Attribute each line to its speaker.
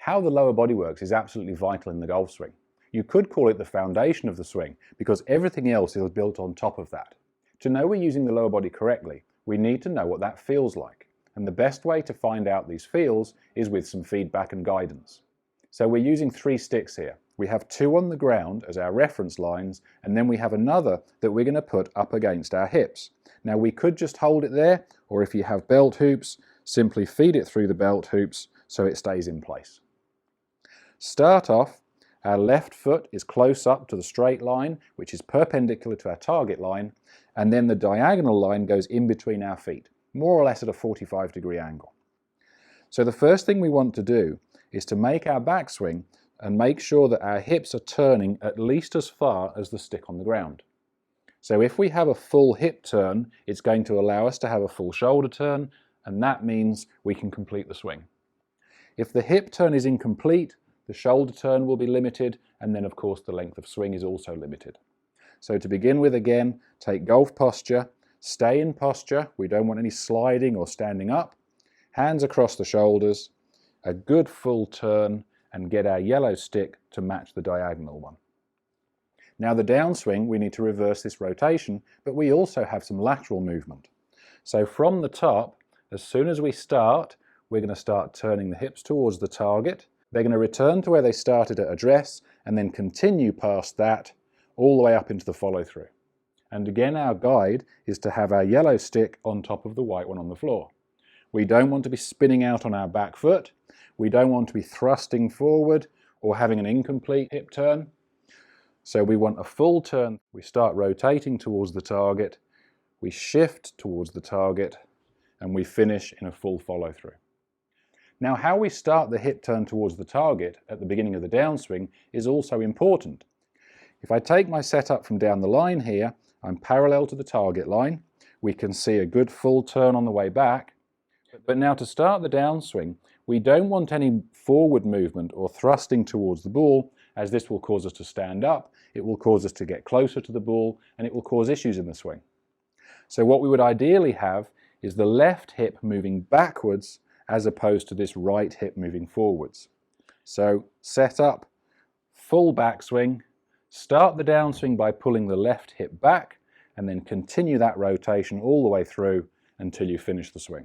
Speaker 1: How the lower body works is absolutely vital in the golf swing. You could call it the foundation of the swing because everything else is built on top of that. To know we're using the lower body correctly, we need to know what that feels like. And the best way to find out these feels is with some feedback and guidance. So we're using 3 sticks here. We have 2 on the ground as our reference lines, and then we have another that we're going to put up against our hips. Now we could just hold it there, or if you have belt hoops, simply feed it through the belt hoops so it stays in place. Start off, our left foot is close up to the straight line, which is perpendicular to our target line, and then the diagonal line goes in between our feet, more or less at a 45-degree angle. So the first thing we want to do is to make our backswing and make sure that our hips are turning at least as far as the stick on the ground. So if we have a full hip turn, it's going to allow us to have a full shoulder turn, and that means we can complete the swing. If the hip turn is incomplete, the shoulder turn will be limited, and then of course the length of swing is also limited. So to begin with, again, take golf posture, stay in posture, we don't want any sliding or standing up, hands across the shoulders, a good full turn, and get our yellow stick to match the diagonal one. Now the downswing, we need to reverse this rotation, but we also have some lateral movement. So from the top, as soon as we start, we're going to start turning the hips towards the target. They're going to return to where they started at address and then continue past that all the way up into the follow through. And again, our guide is to have our yellow stick on top of the white one on the floor. We don't want to be spinning out on our back foot. We don't want to be thrusting forward or having an incomplete hip turn. So we want a full turn. We start rotating towards the target, we shift towards the target, and we finish in a full follow through. Now how we start the hip turn towards the target at the beginning of the downswing is also important. If I take my setup from down the line here, I'm parallel to the target line. We can see a good full turn on the way back. But now to start the downswing, we don't want any forward movement or thrusting towards the ball, as this will cause us to stand up, it will cause us to get closer to the ball, and it will cause issues in the swing. So what we would ideally have is the left hip moving backwards as opposed to this right hip moving forwards. So set up, full backswing, start the downswing by pulling the left hip back, and then continue that rotation all the way through until you finish the swing.